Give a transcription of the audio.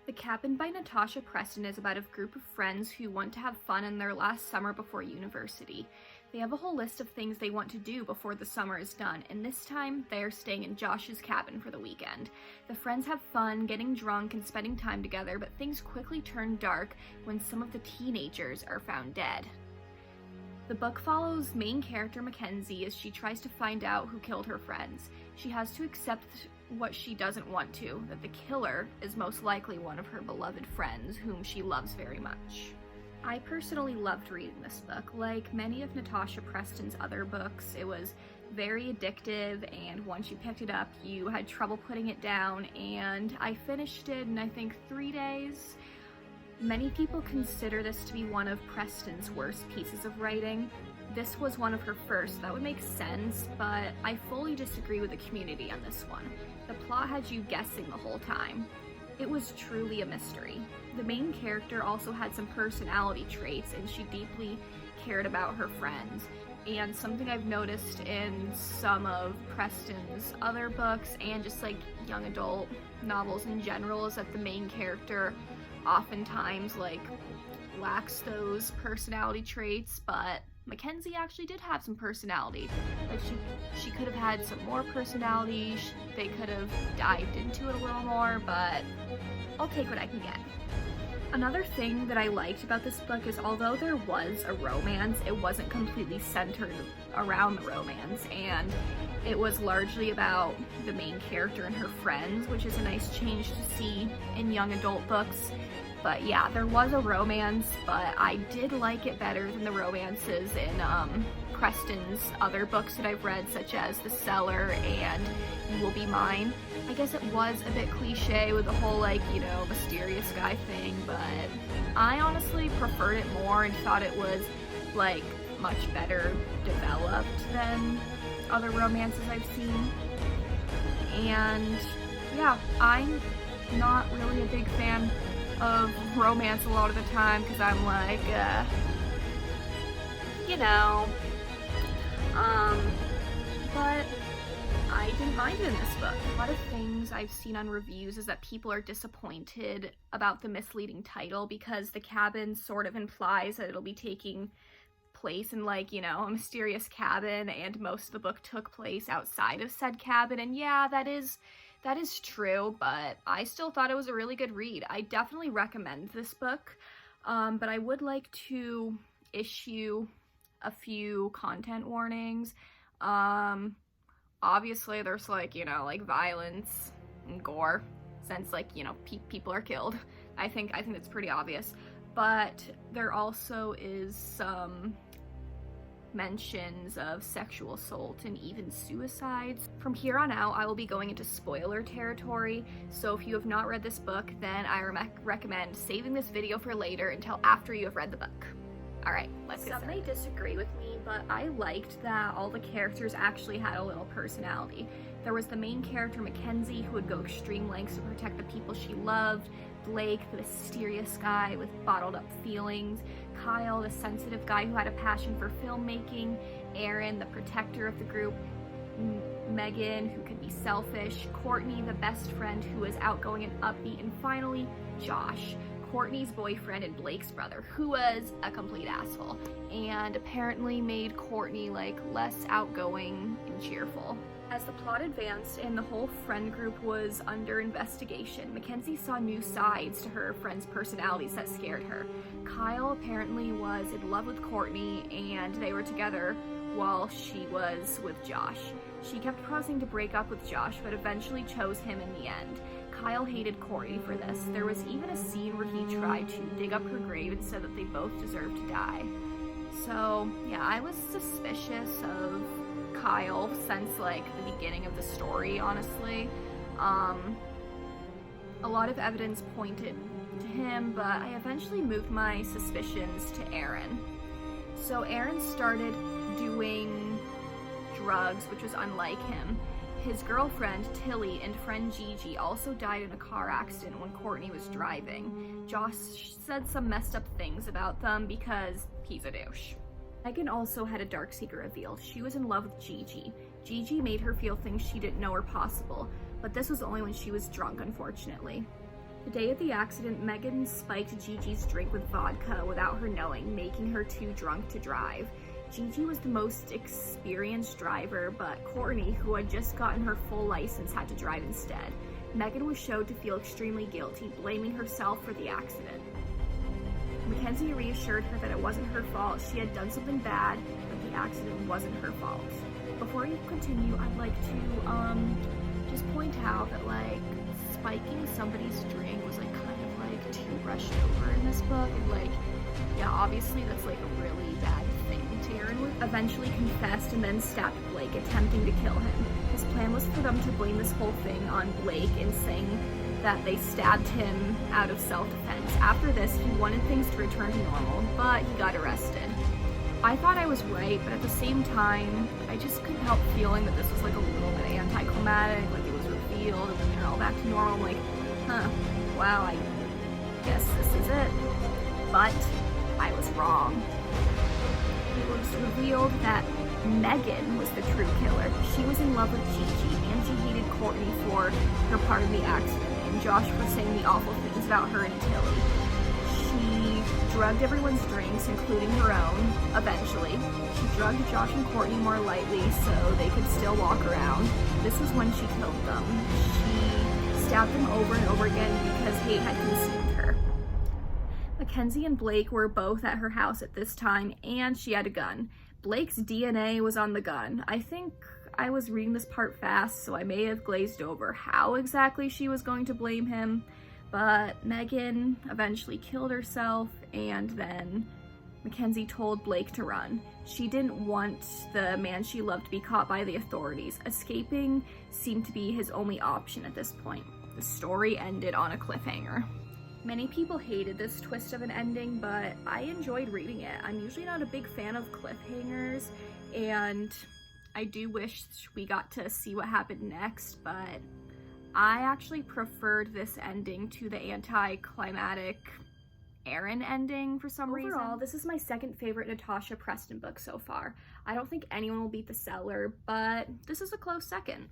The Cabin by Natasha Preston is about a group of friends who want to have fun in their last summer before university. They have a whole list of things they want to do before the summer is done, and this time they are staying in Josh's cabin for the weekend. The friends have fun, getting drunk, and spending time together, but things quickly turn dark when some of the teenagers are found dead. The book follows main character Mackenzie as she tries to find out who killed her friends. She has to accept what she doesn't want to, that the killer is most likely one of her beloved friends whom she loves very much. I personally loved reading this book. Like many of Natasha Preston's other books, it was very addictive, and once you picked it up, you had trouble putting it down, and I finished it in I think 3 days. Many people consider this to be one of Preston's worst pieces of writing. This was one of her first. That would make sense, but I fully disagree with the community on this one. The plot had you guessing the whole time. It was truly a mystery. The main character also had some personality traits, and she deeply cared about her friends. And something I've noticed in some of Preston's other books, and just like young adult novels in general, is that the main character oftentimes lacks those personality traits, but Mackenzie actually did have some personality. Like she could have had some more personality, they could have dived into it a little more, but I'll take what I can get. Another thing that I liked about this book is although there was a romance, it wasn't completely centered around the romance, and it was largely about the main character and her friends, which is a nice change to see in young adult books. But yeah, there was a romance, but I did like it better than the romances in Preston's other books that I've read, such as The Cellar and You Will Be Mine. I guess it was a bit cliche with the whole mysterious guy thing, but I honestly preferred it more and thought it was much better developed than other romances I've seen. And yeah, I'm not really a big fan of romance a lot of the time because I'm but I didn't mind it in this book. A lot of things I've seen on reviews is that people are disappointed about the misleading title because the cabin sort of implies that it'll be taking place in a mysterious cabin, and most of the book took place outside of said cabin, and yeah, that is true, but I still thought it was a really good read. I definitely recommend this book, but I would like to issue a few content warnings. Obviously there's violence and gore, since people are killed. I think that's pretty obvious, but there also is some mentions of sexual assault and even suicides. From here on out, I will be going into spoiler territory, so if you have not read this book, then I recommend saving this video for later until after you have read the book. Alright, let's get started. Some may disagree with me, but I liked that all the characters actually had a little personality. There was the main character, Mackenzie, who would go extreme lengths to protect the people she loved, Blake, the mysterious guy with bottled up feelings, Kyle, the sensitive guy who had a passion for filmmaking, Aaron, the protector of the group, Megan, who could be selfish, Courtney, the best friend who was outgoing and upbeat, and finally, Josh, Courtney's boyfriend and Blake's brother, who was a complete asshole, and apparently made Courtney less outgoing and cheerful. As the plot advanced and the whole friend group was under investigation, Mackenzie saw new sides to her friends' personalities that scared her. Kyle apparently was in love with Courtney, and they were together while she was with Josh. She kept promising to break up with Josh, but eventually chose him in the end. Kyle hated Courtney for this. There was even a scene where he tried to dig up her grave and said that they both deserved to die. So yeah, I was suspicious of Kyle since the beginning of the story, honestly. A lot of evidence pointed to him, but I eventually moved my suspicions to Aaron. So Aaron started doing drugs, which was unlike him. His girlfriend, Tilly, and friend Gigi also died in a car accident when Courtney was driving. Josh said some messed up things about them because he's a douche. Megan also had a dark secret reveal. She was in love with Gigi. Gigi made her feel things she didn't know were possible, but this was only when she was drunk, unfortunately. The day of the accident, Megan spiked Gigi's drink with vodka without her knowing, making her too drunk to drive. Gigi was the most experienced driver, but Courtney, who had just gotten her full license, had to drive instead. Megan was showed to feel extremely guilty, blaming herself for the accident. Mackenzie reassured her that it wasn't her fault. She had done something bad, but the accident wasn't her fault. Before you continue, I'd like to just point out that, like, spiking somebody's drink was, like, kind of, like, too brushed over in this book. And, like, yeah, obviously that's, like, a really bad thing. Taryn eventually confessed and then stabbed Blake, attempting to kill him. His plan was for them to blame this whole thing on Blake and saying that they stabbed him out of self-defense. After this, he wanted things to return to normal, but he got arrested. I thought I was right, but at the same time, I just couldn't help feeling that this was, like, a little bit anticlimactic, like it was revealed and then they're all back to normal. I'm like, wow, I guess this is it. But I was wrong. It was revealed that Megan was the true killer. She was in love with Gigi, and she hated Courtney for her part of the accident, and Josh for saying the awful things about her and Tilly. She drugged everyone's drinks, including her own, eventually. She drugged Josh and Courtney more lightly so they could still walk around. This was when she killed them. She stabbed them over and over again because hate had consumed her. Mackenzie and Blake were both at her house at this time, and she had a gun. Blake's DNA was on the gun. I think I was reading this part fast, so I may have glazed over how exactly she was going to blame him, but Megan eventually killed herself, and then Mackenzie told Blake to run. She didn't want the man she loved to be caught by the authorities. Escaping seemed to be his only option at this point. The story ended on a cliffhanger. Many people hated this twist of an ending, but I enjoyed reading it. I'm usually not a big fan of cliffhangers, and I do wish we got to see what happened next, but I actually preferred this ending to the anticlimactic Aaron ending for some reason. Overall, this is my second favorite Natasha Preston book so far. I don't think anyone will beat The Cellar, but this is a close second.